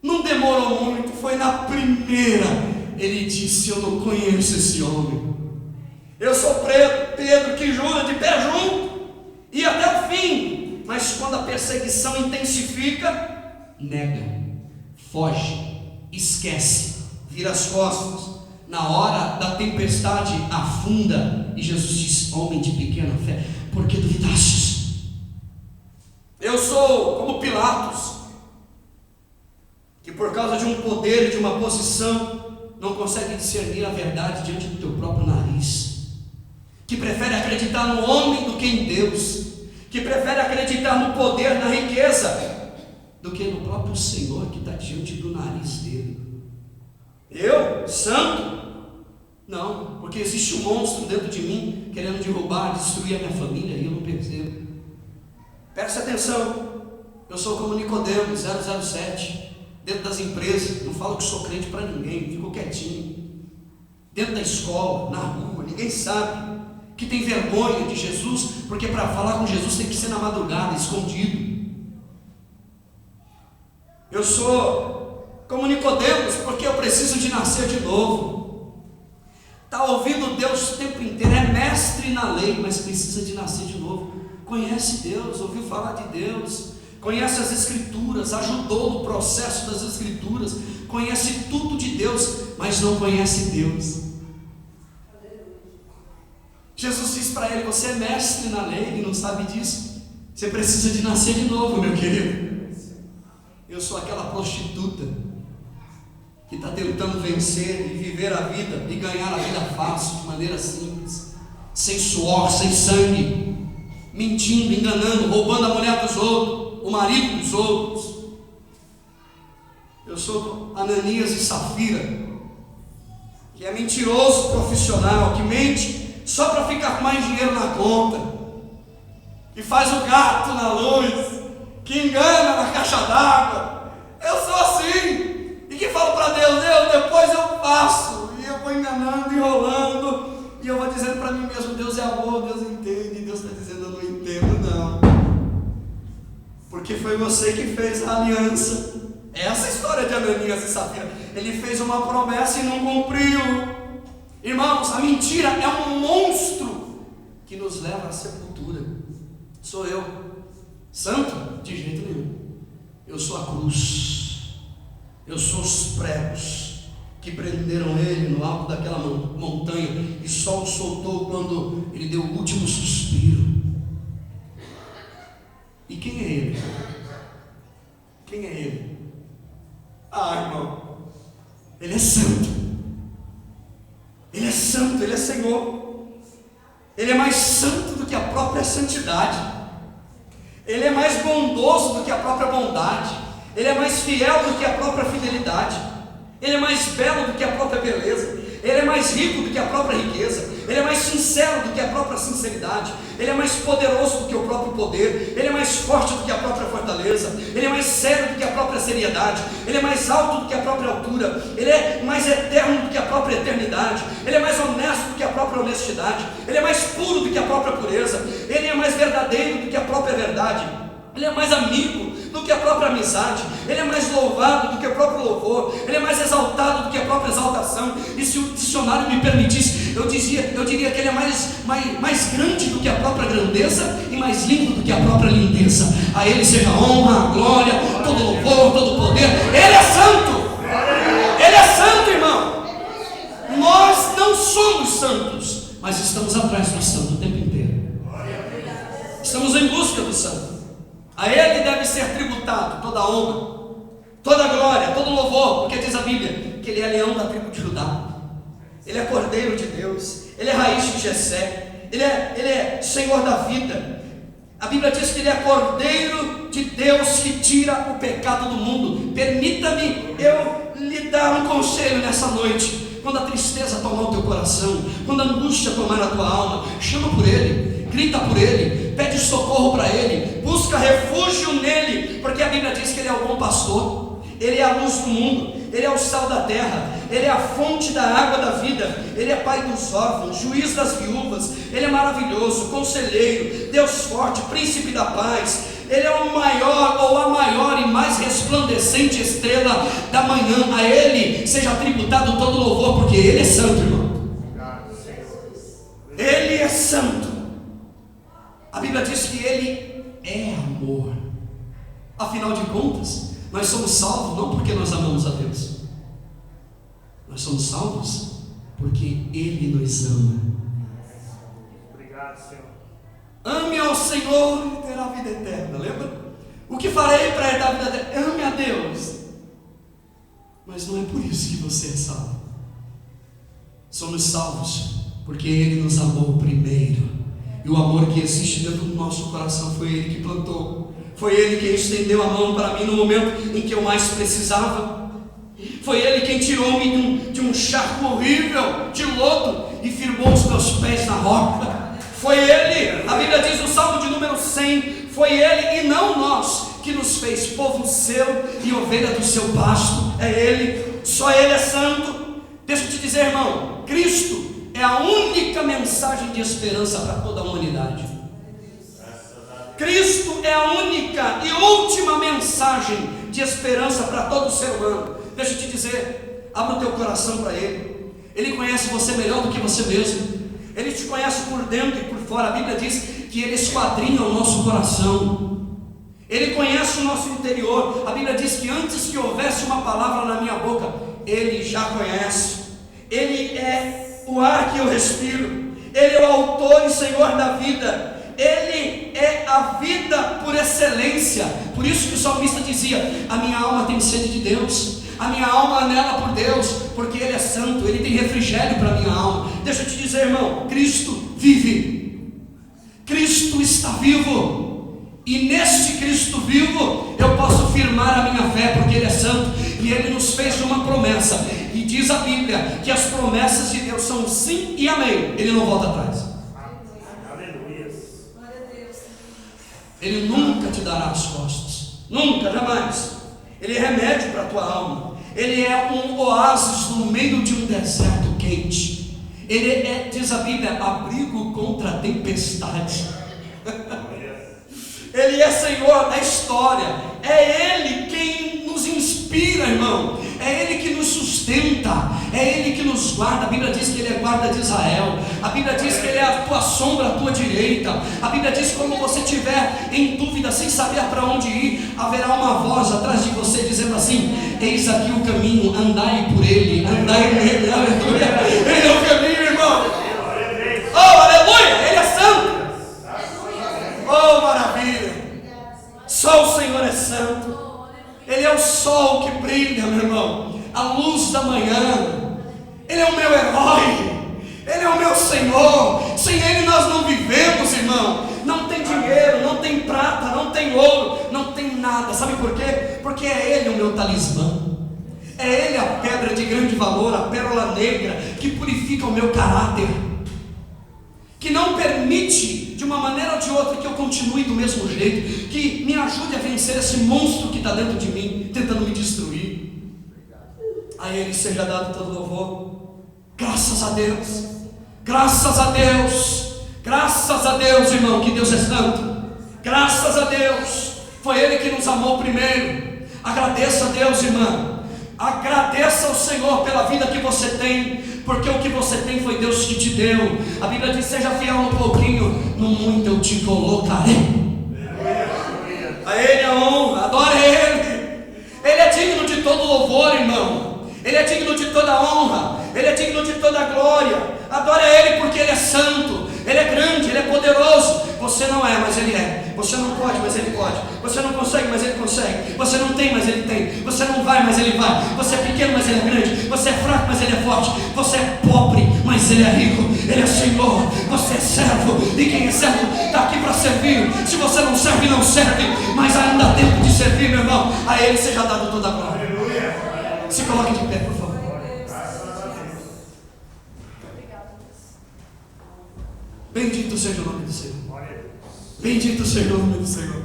não demorou muito, foi na primeira, ele disse: eu não conheço esse homem. Eu sou Pedro que jura de pé junto, e até o fim. Mas quando a perseguição intensifica, nega, foge, esquece, vira as costas. Na hora da tempestade, afunda. E Jesus diz: homem de pequena fé, por que duvidastes? Eu sou como Pilatos, que por causa de um poder e de uma posição, não consegue discernir a verdade diante do teu próprio nariz, que prefere acreditar no homem do que em Deus, que prefere acreditar no poder, na riqueza, do que no próprio Senhor que está diante do nariz dele. Eu, santo? Não, porque existe um monstro dentro de mim querendo derrubar, destruir a minha família, e eu não percebo. Presta atenção, eu sou como Nicodemos, 007, dentro das empresas, não falo que sou crente para ninguém, fico quietinho. Dentro da escola, na rua, ninguém sabe, que tem vergonha de Jesus, porque para falar com Jesus tem que ser na madrugada, escondido. Eu sou como Nicodemos, porque eu preciso de nascer de novo. Está ouvindo Deus o tempo inteiro, é mestre na lei, mas precisa de nascer de novo. Conhece Deus, ouviu falar de Deus, conhece as Escrituras, ajudou no processo das Escrituras, conhece tudo de Deus, mas não conhece Deus. Jesus disse para ele: você é mestre na lei e não sabe disso? Você precisa de nascer de novo, meu querido. Eu sou aquela prostituta que está tentando vencer e viver a vida e ganhar a vida fácil, de maneira simples, sem suor, sem sangue, mentindo, enganando, roubando a mulher dos outros, o marido dos outros. Eu sou Ananias e Safira, que é mentiroso profissional, que mente só para ficar com mais dinheiro na conta, que faz o gato na luz, que engana na caixa d'água. Eu sou assim. E que falo para Deus: depois eu faço, e eu vou enganando, enrolando, e eu vou dizendo para mim mesmo: Deus é amor, Deus entende. E Deus está dizendo: eu não entendo não, porque foi você que fez a aliança. Essa história de Ananias e Safira, ele fez uma promessa e não cumpriu. Irmãos, a mentira é um monstro que nos leva à sepultura. Sou eu santo? De jeito nenhum. Eu sou a cruz. Eu sou os pregos que prenderam ele no alto daquela montanha, e só o soltou quando ele deu o último suspiro. E quem é ele? Quem é ele? Irmão, ele é santo. Ele é santo, ele é Senhor. Ele é mais santo do que a própria santidade. Ele é mais bondoso do que a própria bondade. Ele é mais fiel do que a própria fidelidade. Ele é mais belo do que a própria beleza. Ele é mais rico do que a própria riqueza. Ele é mais sincero do que a própria sinceridade. Ele é mais poderoso do que o próprio poder. Ele é mais forte do que a própria fortaleza. Ele é mais sério do que a própria seriedade. Ele é mais alto do que a própria altura. Ele é mais eterno do que a própria eternidade. Ele é mais honesto do que a própria honestidade. Ele é mais puro do que a própria pureza. Ele é mais verdadeiro do que a própria verdade. Ele é mais amigo do que a própria amizade. Ele é mais louvado do que o próprio louvor. Ele é mais exaltado do que a própria exaltação. E se o dicionário me permitisse, eu diria que ele é mais grande do que a própria grandeza e mais lindo do que a própria lindeza. A ele seja a honra, a glória, todo louvor, todo poder. Ele é santo. Ele é santo, irmão. mas estamos atrás do santo o tempo inteiro. Estamos em busca do santo. A ele deve ser tributado toda a honra, toda a glória, todo o louvor, porque diz a Bíblia que ele é leão da tribo de Judá, ele é cordeiro de Deus, ele é raiz de Jessé, ele é Senhor da vida. A Bíblia diz que ele é cordeiro de Deus que tira o pecado do mundo. Permita-me eu lhe dar um conselho nessa noite. Quando a tristeza tomar o teu coração, quando a angústia tomar a tua alma, chama por ele, grita por ele, pede socorro para ele, busca refúgio nele, porque a Bíblia diz que ele é o bom pastor, ele é a luz do mundo, ele é o sal da terra, ele é a fonte da água da vida, ele é pai dos órfãos, juiz das viúvas, ele é maravilhoso, conselheiro, Deus forte, príncipe da paz. Ele é o maior ou a maior e mais resplandecente estrela da manhã. A ele seja tributado todo louvor, porque ele é santo, irmão. Ele é santo. A Bíblia diz que ele é amor. Afinal de contas, nós somos salvos não porque nós amamos a Deus. Nós somos salvos porque ele nos ama. Obrigado, Senhor. Ame ao Senhor e terá vida eterna. Lembra? O que farei para herdar a vida eterna? Ame a Deus. Mas não é por isso que você é salvo. Somos salvos porque ele nos amou primeiro. E o amor que existe dentro do nosso coração foi ele que plantou. Foi ele quem estendeu a mão para mim no momento em que eu mais precisava. Foi ele quem tirou-me de um charco horrível de lodo e firmou os meus pés na rocha. Foi ele, a Bíblia diz no Salmo de número 100, foi ele e não nós que nos fez povo seu e ovelha do seu pasto. É ele, só ele é santo. Deixa eu te dizer, irmão, Cristo é a única mensagem de esperança para toda a humanidade. Cristo é a única e última mensagem de esperança para todo ser humano. Deixa eu te dizer, abra o teu coração para ele. Ele conhece você melhor do que você mesmo. Ele te conhece por dentro e por fora. A Bíblia diz que ele esquadrinha o nosso coração. Ele conhece o nosso interior. A Bíblia diz que antes que houvesse uma palavra na minha boca, ele já conhece. Ele é o ar que eu respiro. Ele é o autor e Senhor da vida. Ele é a vida por excelência. Por isso que o salmista dizia: a minha alma tem sede de Deus, a minha alma anela por Deus, porque ele é santo, ele tem refrigério para a minha alma. Deixa eu te dizer, irmão, Cristo vive, Cristo está vivo, e neste Cristo vivo eu posso firmar a minha fé, porque ele é santo, e ele nos fez uma promessa, e diz a Bíblia que as promessas de Deus são sim e amém, ele não volta atrás. Ele nunca te dará as costas, nunca, jamais. Ele é remédio para a tua alma. Ele é um oásis no meio de um deserto quente. Ele é, diz a Bíblia, abrigo contra a tempestade. Ele é Senhor da história. É Ele quem nos inspira, irmão. É Ele que nos sustenta. É Ele que nos guarda. A Bíblia diz que Ele é guarda de Israel. A Bíblia diz que Ele é a tua sombra, a tua direita. A Bíblia diz que quando você estiver em dúvida, sem saber para onde ir, haverá uma voz atrás de você dizendo assim: eis aqui o caminho, andai por ele, andai nele. Aleluia. Ele é o caminho, irmão. Oh, aleluia. Ele é santo. Oh, maravilha. Só o Senhor é santo. Ele é o sol que brilha, meu irmão, a luz da manhã. Ele é o meu herói. Ele é o meu Senhor. Sem Ele nós não vivemos, irmão. Não tem dinheiro, não tem prata, não tem ouro, não tem nada. Sabe por quê? Porque é Ele o meu talismã. É Ele a pedra de grande valor, a pérola negra que purifica o meu caráter, que não permite de uma maneira ou de outra que eu continue do mesmo jeito, que me ajude a vencer esse monstro que está dentro de mim, tentando me destruir. A Ele seja dado todo louvor. Graças a Deus, graças a Deus, graças a Deus, irmão, que Deus é santo. Graças a Deus, foi Ele que nos amou primeiro. Agradeça a Deus, irmã. Agradeça ao Senhor pela vida que você tem, porque o que você tem foi Deus que te deu. A Bíblia diz: seja fiel no pouquinho, no muito eu te colocarei. A Ele a honra, adore Ele. Ele é digno de todo louvor, irmão. Ele é digno de toda honra. Ele é digno de toda glória. Adore a Ele porque Ele é santo, Ele é grande, Ele é poderoso. Você não é, mas Ele é. Você não pode, mas Ele pode. Você não consegue, mas Ele consegue. Você não tem, mas Ele tem. Você não vai, mas Ele vai. Você é pequeno, mas Ele é grande. Você é fraco, mas Ele é forte. Você é pobre, mas Ele é rico. Ele é Senhor. Você é servo. E quem é servo está aqui para servir. Se você não serve, não serve. Mas ainda há tempo de servir, meu irmão. A Ele seja dado toda a glória. Se coloque de pé, por favor. Bendito seja o nome do Senhor. Bendito seja o nome do Senhor.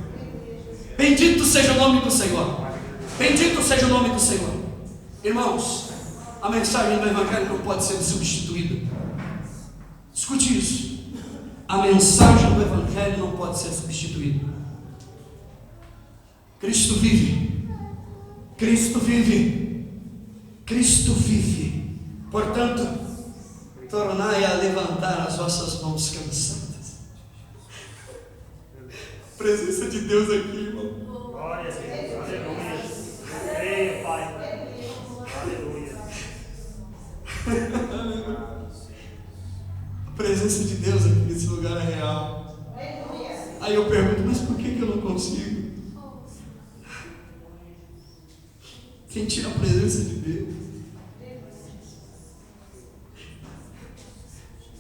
Bendito seja o nome do Senhor. Bendito seja o nome do Senhor. Irmãos, a mensagem do Evangelho não pode ser substituída. Escute isso. A mensagem do Evangelho não pode ser substituída. Cristo vive. Cristo vive. Cristo vive. Portanto, tornai a levantar as vossas mãos cansadas. Presença de Deus aqui, irmão. Glória a Deus, aleluia. Creio, Pai. Aleluia. A presença de Deus aqui nesse lugar é real. Aí eu pergunto, mas por que eu não consigo? Quem tira a presença de Deus?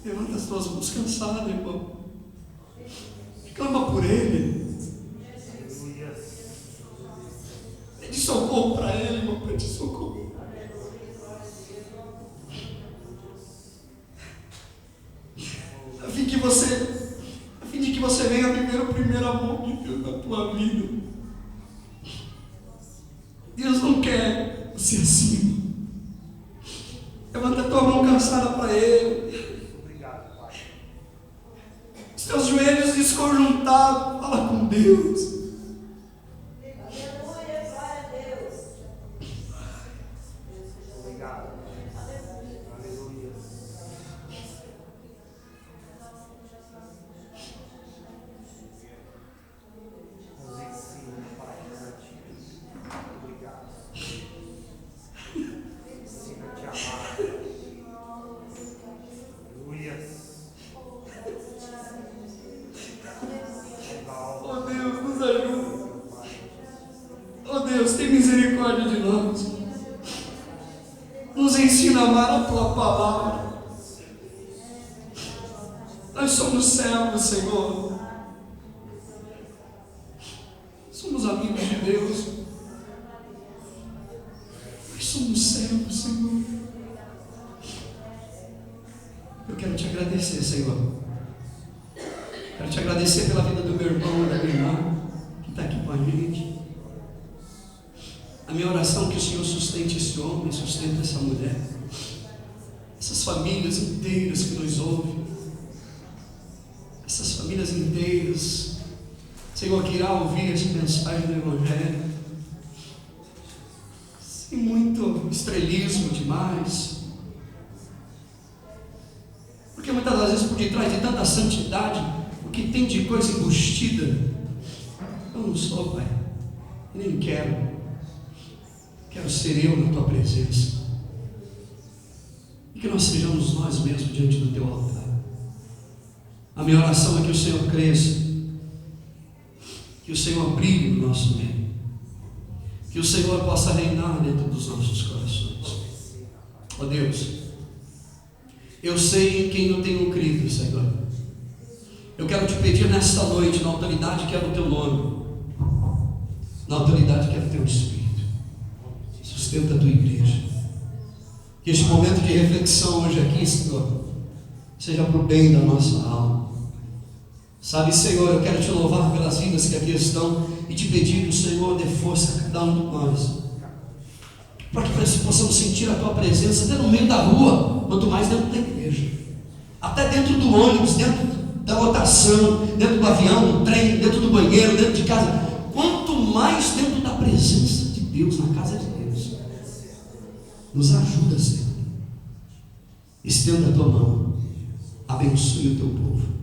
Levanta as tuas mãos cansadas, irmão. Clama por Ele. Pede socorro para Ele, irmão. Pede socorro. A fim de que você venha viver o primeiro amor de Deus na tua vida. Deus não quer você assim. Levanta a tua mão cansada para Ele. Os teus joelhos desconjuntados, fala com Deus. Aleluia, glória a Deus. Obrigado. Aleluia. Nos ensina, Pai, obrigado. Ensina a te amar. Aleluia. Oh Deus, nos ajuda. Oh Deus, tem misericórdia de nós. Nos ensina a amar a Tua palavra. Nós somos servos, Senhor. Somos amigos de Deus. Nós somos servos, Senhor. Eu quero te agradecer, Senhor. Quero te agradecer pela vida do meu irmão e da minha irmã que está aqui com a gente. A minha oração é que o Senhor sustente esse homem, sustente essa mulher, essas famílias inteiras que nos ouvem, essas famílias inteiras, Senhor, que irá ouvir essa mensagem do Evangelho, sem muito estrelismo demais, porque muitas das vezes por detrás de tanta santidade, o que tem de coisa embustida, eu não sou, Pai, nem quero ser eu na Tua presença, e que nós sejamos nós mesmos diante do Teu altar. A minha oração é que o Senhor cresça, que o Senhor brilhe no nosso meio, que o Senhor possa reinar dentro dos nossos corações. Ó Deus, eu sei em quem eu tenho crido, Senhor. Eu quero te pedir nesta noite, na autoridade que é do Teu nome, na autoridade que é do Teu Espírito, sustenta a Tua igreja. Que este momento de reflexão hoje aqui, Senhor, seja para o bem da nossa alma. Sabe, Senhor, eu quero te louvar pelas vidas que aqui estão e te pedir que o Senhor dê força a cada um de nós, para que possamos sentir a Tua presença até no meio da rua, quanto mais dentro da igreja, até dentro do ônibus, dentro da lotação, dentro do avião, no trem, dentro do banheiro, dentro de casa, quanto mais dentro da presença de Deus, na casa de Deus. Nos ajuda, Senhor. Estenda a Tua mão, abençoe o Teu povo.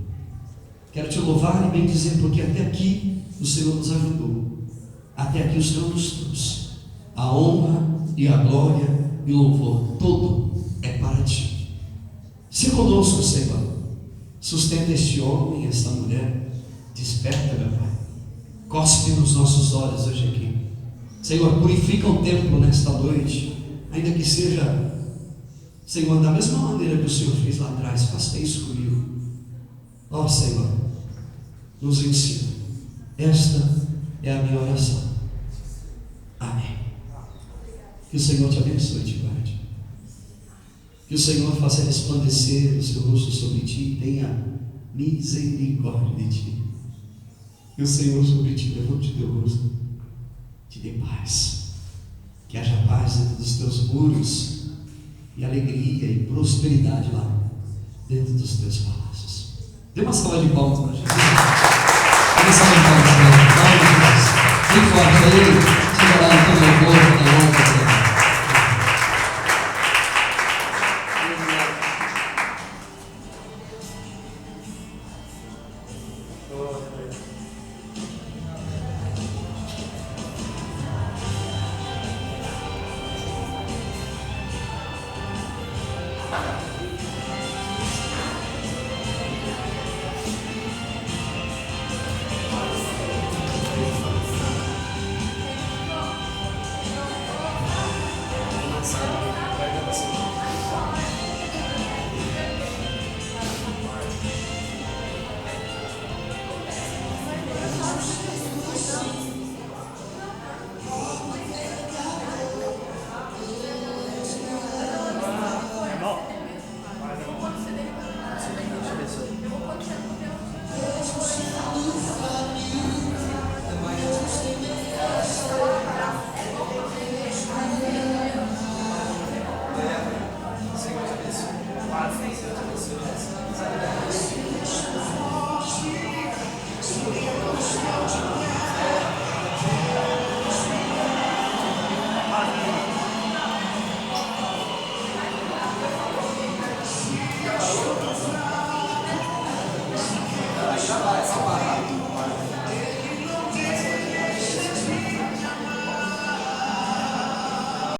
Quero te louvar e bem dizer, porque até aqui o Senhor nos ajudou, até aqui o Senhor nos trouxe. A honra e a glória e o louvor, todo é para Ti. Se conosco, Senhor, Sustenta este homem, esta mulher. Desperta, meu Pai. Cospe nos nossos olhos hoje aqui. Senhor, purifica o templo nesta noite, ainda que seja, Senhor, da mesma maneira que o Senhor fez lá atrás. Faça isso comigo. Ó Senhor, nos ensina. Esta é a minha oração. Amém. Que o Senhor te abençoe e te guarde. Que o Senhor faça resplandecer o seu rosto sobre ti e tenha misericórdia de ti. Que o Senhor sobre ti levante o teu rosto, te dê paz. Que haja paz dentro dos teus muros e alegria e prosperidade lá dentro dos teus palácios. Dê uma salva de palmas para Jesus. Dê uma salva de palmas para Ele. Bem forte a Ele.